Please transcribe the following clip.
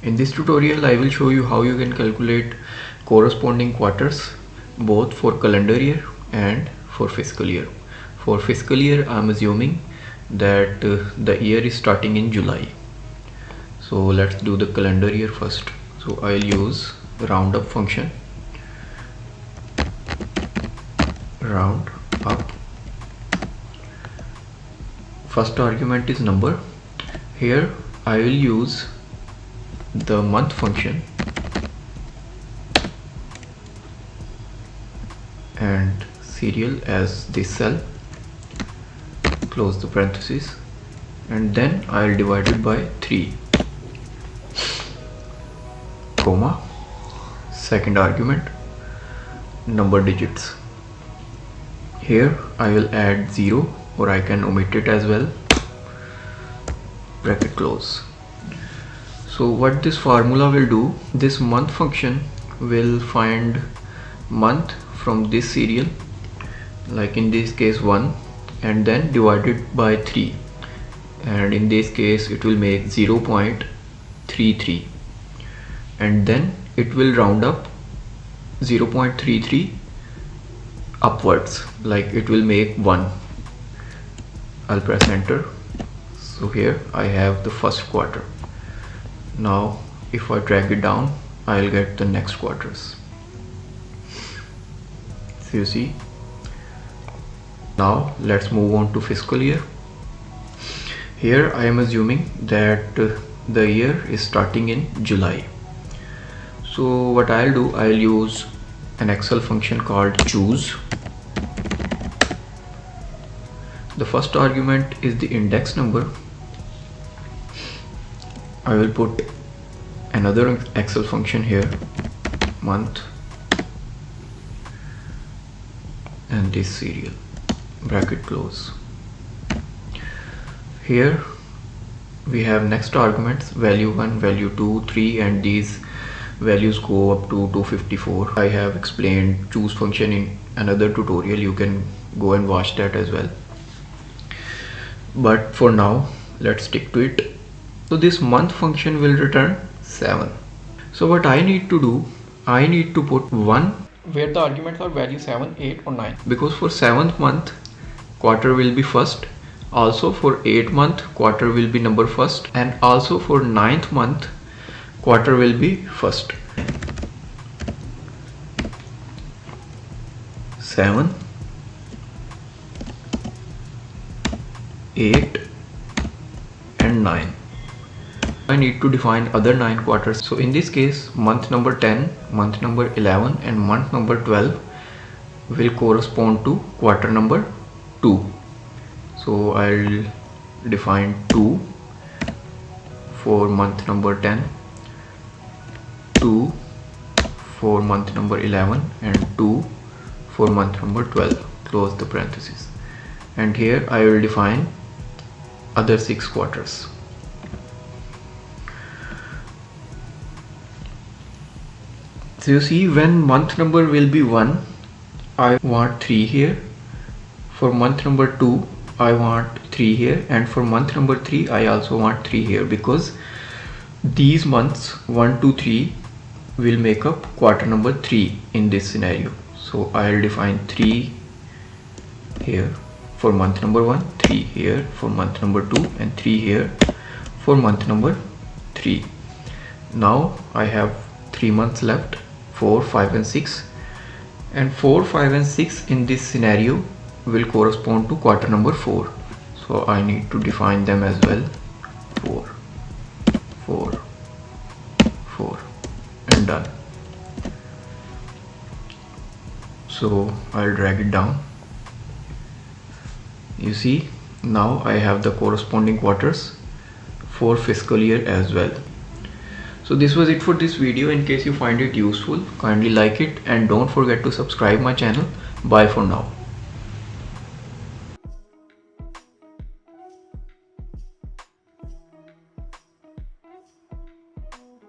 In this tutorial I will show you how you can calculate corresponding quarters both for calendar year and for fiscal year. For fiscal year I am assuming that the year is starting in July. So let's do the calendar year first. So I'll use the round up function. Round up. First argument is number. Here I will use the month function and serial as this cell, close the parenthesis, and then I'll divide it by 3, comma, second argument, number digits. Here I will add 0, or I can omit it as well, bracket close. So what this formula will do, this month function will find month from this serial, like in this case 1, and then divide it by 3, and in this case it will make 0.33, and then it will round up 0.33 upwards, like it will make 1. I'll press enter. So here I have the first quarter. Now if I drag it down, I'll get the next quarters. So you see. Now let's move on to fiscal year. Here I am assuming that the year is starting in July. So what I'll do, I'll use an Excel function called choose. The first argument is the index number. I will put another Excel function here, month, and this serial, bracket close. Here we have next arguments, value 1, value 2, 3, and these values go up to 254. I have explained choose function in another tutorial, you can go and watch that as well. But for now let's stick to it. So this month function will return 7. So what I need to do, I need to put 1 where the arguments are value 7, 8 or 9, because for 7th month quarter will be first, also for 8th month quarter will be number first, and also for 9th month quarter will be first. 7, 8 and 9. I need to define other 9 quarters. So in this case, month number 10, month number 11 and month number 12 will correspond to quarter number 2. So I'll define 2 for month number 10, 2 for month number 11 and 2 for month number 12, close the parenthesis. And here I will define other 6 quarters. So you see, when month number will be 1, I want 3 here. For month number 2, I want 3 here, and for month number 3, I also want 3 here, because these months 1, 2, 3 will make up quarter number 3 in this scenario. So I'll define 3 here for month number 1, 3 here for month number 2, and 3 here for month number 3. Now I have 3 months left, 4, 5 and 6, and 4, 5 and 6 in this scenario will correspond to quarter number 4. So I need to define them as well. 4, 4, 4 and done. So I'll drag it down. You see, now I have the corresponding quarters for fiscal year as well. So this was it for this video. In case you find it useful, kindly like it and don't forget to subscribe my channel. Bye for now.